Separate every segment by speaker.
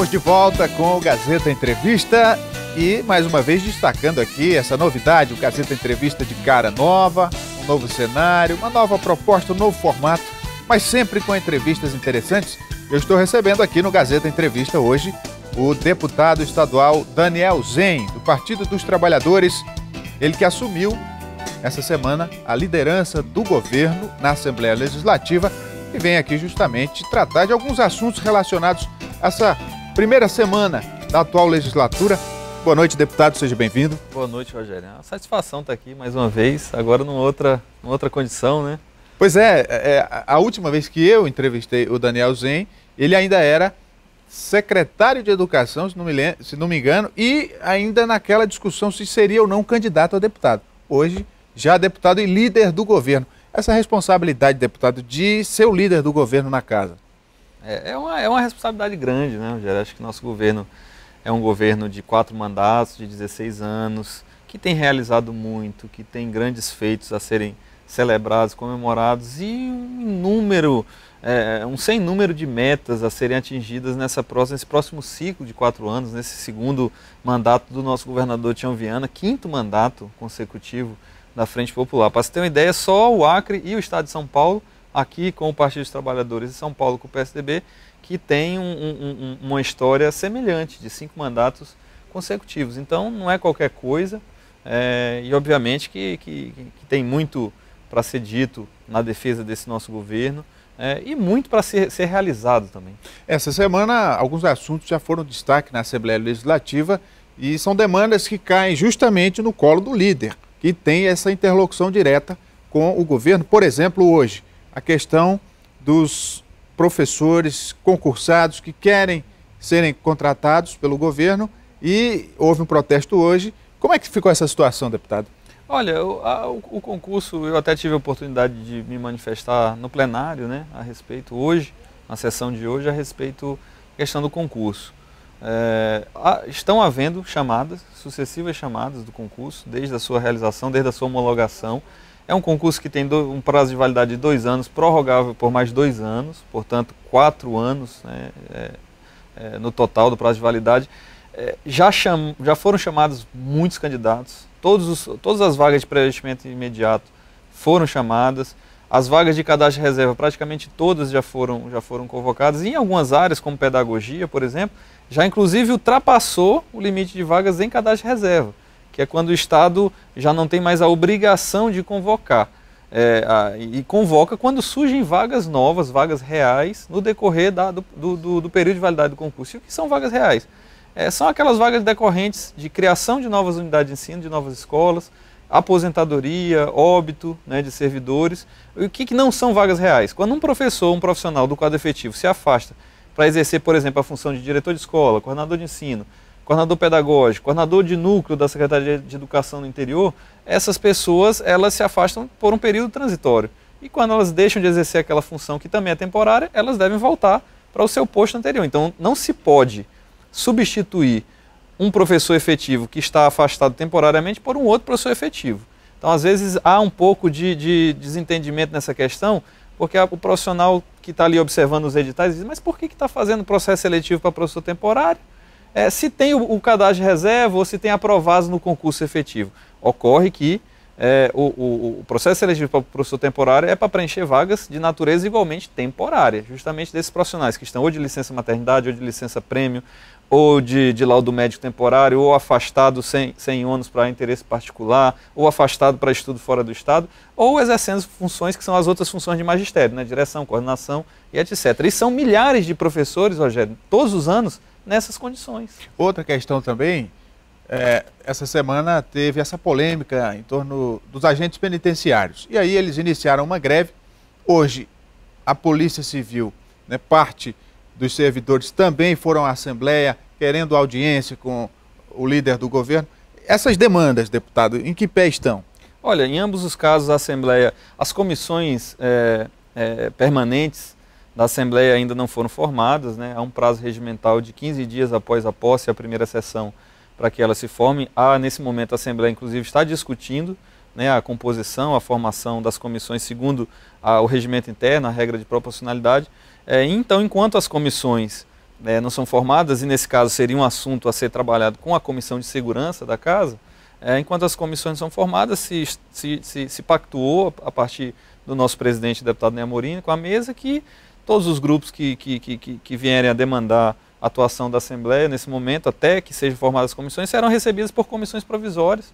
Speaker 1: Estamos de volta com o Gazeta Entrevista e, mais uma vez, destacando aqui essa novidade, o Gazeta Entrevista de cara nova, um novo cenário, uma nova proposta, um novo formato, mas sempre com entrevistas interessantes. Eu estou recebendo aqui no Gazeta Entrevista hoje o deputado estadual Daniel Zen, do Partido dos Trabalhadores, ele que assumiu essa semana a liderança do governo na Assembleia Legislativa e vem aqui justamente tratar de alguns assuntos relacionados a essa primeira semana da atual legislatura. Boa noite, deputado, seja bem-vindo.
Speaker 2: Boa noite, Rogério. É uma satisfação estar aqui mais uma vez, agora numa outra condição, né?
Speaker 1: Pois é, a última vez que eu entrevistei o Daniel Zen, ele ainda era secretário de Educação, se não me engano, e ainda naquela discussão se seria ou não candidato a deputado. Hoje, já deputado e líder do governo. Essa responsabilidade, deputado, de ser o líder do governo na casa?
Speaker 2: É uma responsabilidade grande, né, Rogério? Acho que nosso governo é um governo de 4 mandatos, de 16 anos, que tem realizado muito, que tem grandes feitos a serem celebrados, comemorados e um sem número de metas a serem atingidas nesse próximo ciclo de 4 anos, nesse segundo mandato do nosso governador Tião Viana, 5º mandato consecutivo da Frente Popular. Para você ter uma ideia, só o Acre e o Estado de São Paulo, aqui com o Partido dos Trabalhadores de São Paulo com o PSDB, que tem uma história semelhante de 5 mandatos consecutivos. Então não é qualquer coisa e obviamente que tem muito para ser dito na defesa desse nosso governo e muito para ser realizado também. Essa semana alguns assuntos já foram destaque na Assembleia Legislativa e são demandas que caem justamente no colo do líder, que tem essa interlocução direta com o governo. Por exemplo, hoje, a questão dos professores concursados que querem serem contratados pelo governo e houve um protesto hoje. Como é que ficou essa situação, deputado? Olha, o concurso, eu até tive a oportunidade de me manifestar no plenário, né, a respeito hoje, na sessão de hoje, a respeito da questão do concurso. Estão havendo sucessivas chamadas do concurso, desde a sua realização, desde a sua homologação. É um concurso que tem um prazo de validade de 2 anos, prorrogável por mais 2 anos, portanto 4 anos no total do prazo de validade. Já foram chamados muitos candidatos, todas as vagas de preenchimento imediato foram chamadas, as vagas de cadastro de reserva praticamente todas já foram convocadas, e em algumas áreas, como pedagogia, por exemplo, já inclusive ultrapassou o limite de vagas em cadastro de reserva, que é quando o Estado já não tem mais a obrigação de convocar, e convoca quando surgem vagas novas, vagas reais, no decorrer do período de validade do concurso. E o que são vagas reais? São aquelas vagas decorrentes de criação de novas unidades de ensino, de novas escolas, aposentadoria, óbito, né, de servidores. O que não são vagas reais? Quando um professor, um profissional do quadro efetivo se afasta para exercer, por exemplo, a função de diretor de escola, coordenador de ensino, coordenador pedagógico, coordenador de núcleo da Secretaria de Educação no interior, essas pessoas elas se afastam por um período transitório. E quando elas deixam de exercer aquela função que também é temporária, elas devem voltar para o seu posto anterior. Então não se pode substituir um professor efetivo que está afastado temporariamente por um outro professor efetivo. Então às vezes há um pouco de desentendimento nessa questão, porque o profissional que está ali observando os editais diz, mas por que está fazendo processo seletivo para professor temporário? Se tem o cadastro de reserva ou se tem aprovados no concurso efetivo. Ocorre que o processo seletivo para o professor temporário é para preencher vagas de natureza igualmente temporária, justamente desses profissionais que estão ou de licença maternidade, ou de licença prêmio, ou de laudo médico temporário, ou afastado sem ônus para interesse particular, ou afastado para estudo fora do Estado, ou exercendo funções que são as outras funções de magistério, né, direção, coordenação e etc. E são milhares de professores, Rogério, todos os anos, nessas condições. Outra questão também, essa semana teve essa polêmica em torno dos agentes penitenciários. E aí eles iniciaram uma greve. Hoje, a Polícia Civil, né, parte dos servidores também foram à Assembleia, querendo audiência com o líder do governo. Essas demandas, deputado, em que pé estão? Olha, em ambos os casos, a Assembleia, as comissões permanentes da Assembleia ainda não foram formadas, né? Há um prazo regimental de 15 dias após a posse, a primeira sessão, para que elas se formem. Nesse momento, a Assembleia, inclusive, está discutindo, né, a composição, a formação das comissões segundo o regimento interno, a regra de proporcionalidade. Então, enquanto as comissões não são formadas, e nesse caso seria um assunto a ser trabalhado com a Comissão de Segurança da Casa, enquanto as comissões são formadas, se pactuou a partir do nosso presidente, deputado Ney Amorim, com a mesa, que todos os grupos que vierem a demandar a atuação da Assembleia nesse momento, até que sejam formadas as comissões, serão recebidas por comissões provisórias,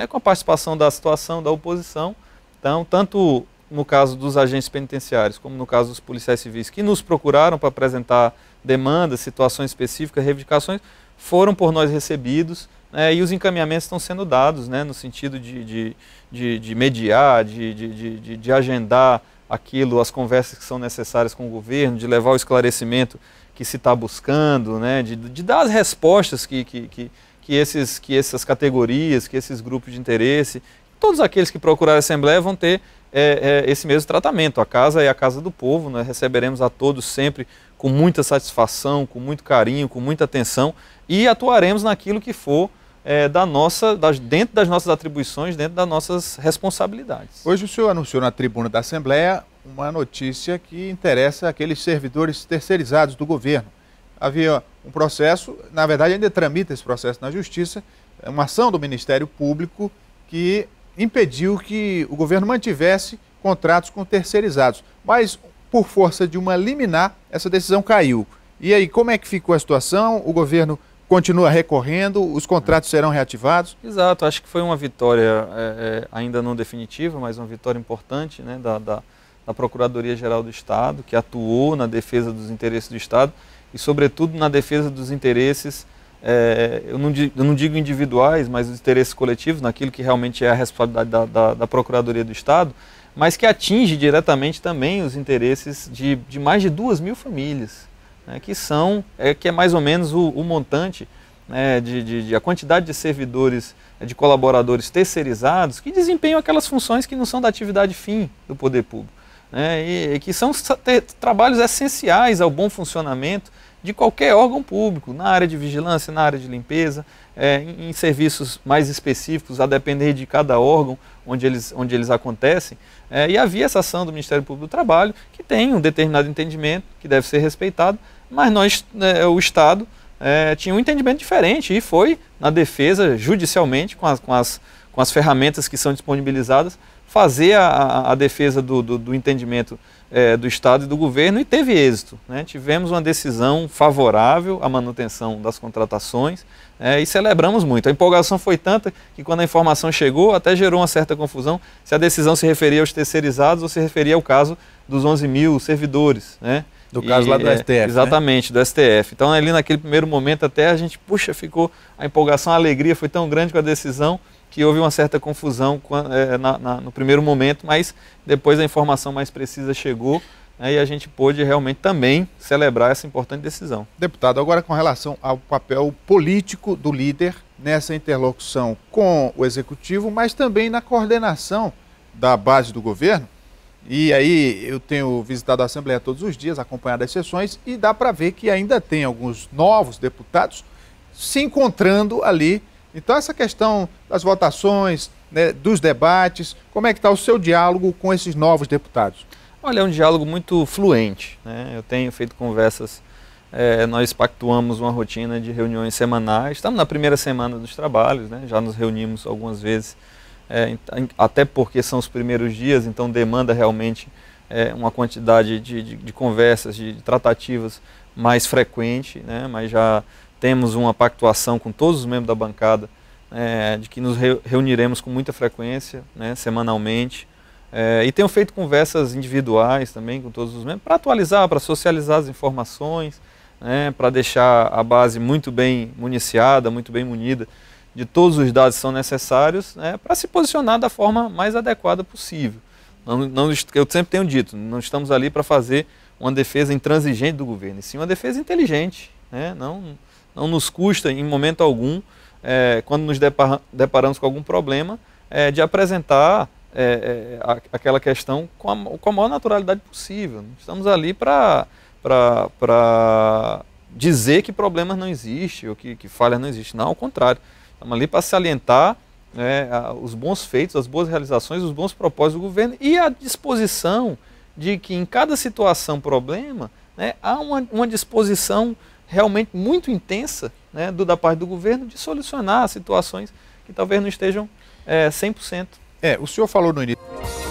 Speaker 2: com a participação da situação, da oposição. Então, tanto no caso dos agentes penitenciários, como no caso dos policiais civis, que nos procuraram para apresentar demandas, situações específicas, reivindicações, foram por nós recebidos, e os encaminhamentos estão sendo dados, no sentido de mediar, de agendar aquilo, as conversas que são necessárias com o governo, de levar o esclarecimento que se está buscando, de dar as respostas que essas categorias, que esses grupos de interesse, todos aqueles que procurarem a Assembleia vão ter esse mesmo tratamento. A casa é a casa do povo, nós receberemos a todos sempre com muita satisfação, com muito carinho, com muita atenção, e atuaremos naquilo que for dentro das nossas atribuições, dentro das nossas responsabilidades.
Speaker 1: Hoje o senhor anunciou na tribuna da Assembleia uma notícia que interessa aqueles servidores terceirizados do governo. Havia um processo, na verdade ainda tramita esse processo na Justiça, uma ação do Ministério Público que impediu que o governo mantivesse contratos com terceirizados. Mas, por força de uma liminar, essa decisão caiu. E aí, como é que ficou a situação? O governo continua recorrendo, os contratos serão reativados?
Speaker 2: Exato, acho que foi uma vitória ainda não definitiva, mas uma vitória importante, da Procuradoria-Geral do Estado, que atuou na defesa dos interesses do Estado e, sobretudo, na defesa dos interesses, eu não digo individuais, mas os interesses coletivos, naquilo que realmente é a responsabilidade da Procuradoria do Estado, mas que atinge diretamente também os interesses de mais de 2.000 famílias, que é mais ou menos o montante, a quantidade de servidores, de colaboradores terceirizados que desempenham aquelas funções que não são da atividade fim do poder público, e que são trabalhos essenciais ao bom funcionamento de qualquer órgão público, na área de vigilância, na área de limpeza, em serviços mais específicos, a depender de cada órgão onde eles acontecem. E havia essa ação do Ministério Público do Trabalho, que tem um determinado entendimento, que deve ser respeitado, mas o Estado tinha um entendimento diferente e foi na defesa, judicialmente, com as ferramentas que são disponibilizadas, fazer a defesa do entendimento do Estado e do governo, e teve êxito. Tivemos uma decisão favorável à manutenção das contratações, e celebramos muito. A empolgação foi tanta que, quando a informação chegou, até gerou uma certa confusão se a decisão se referia aos terceirizados ou se referia ao caso dos 11.000 servidores.
Speaker 1: Do caso lá do STF.
Speaker 2: Exatamente, do STF. Então, ali naquele primeiro momento, até a gente, ficou a empolgação, a alegria foi tão grande com a decisão que houve uma certa confusão no primeiro momento, mas depois a informação mais precisa chegou, e a gente pôde realmente também celebrar essa importante decisão.
Speaker 1: Deputado, agora com relação ao papel político do líder nessa interlocução com o Executivo, mas também na coordenação da base do governo, e aí eu tenho visitado a Assembleia todos os dias, acompanhado as sessões, e dá para ver que ainda tem alguns novos deputados se encontrando ali. Então, essa questão das votações, dos debates, como é que está o seu diálogo com esses novos deputados?
Speaker 2: Olha, é um diálogo muito fluente. Eu tenho feito conversas, nós pactuamos uma rotina de reuniões semanais, estamos na primeira semana dos trabalhos, já nos reunimos algumas vezes, até porque são os primeiros dias, então demanda realmente uma quantidade de conversas, de tratativas mais frequente, mas já temos uma pactuação com todos os membros da bancada, de que nos reuniremos com muita frequência, semanalmente. E tenho feito conversas individuais também com todos os membros, para atualizar, para socializar as informações, para deixar a base muito bem municiada, muito bem munida de todos os dados que são necessários, para se posicionar da forma mais adequada possível. Eu sempre tenho dito, não estamos ali para fazer uma defesa intransigente do governo, e sim uma defesa inteligente. Não nos custa, em momento algum, quando nos deparamos com algum problema, de apresentar aquela questão com a maior naturalidade possível. Estamos ali para dizer que problemas não existem ou que falhas não existem. Não, ao contrário. Estamos ali para salientar os bons feitos, as boas realizações, os bons propósitos do governo e a disposição de que em cada situação, problema, há uma disposição realmente muito intensa, né, da parte do governo de solucionar situações que talvez não estejam 100%.
Speaker 1: O senhor falou no início.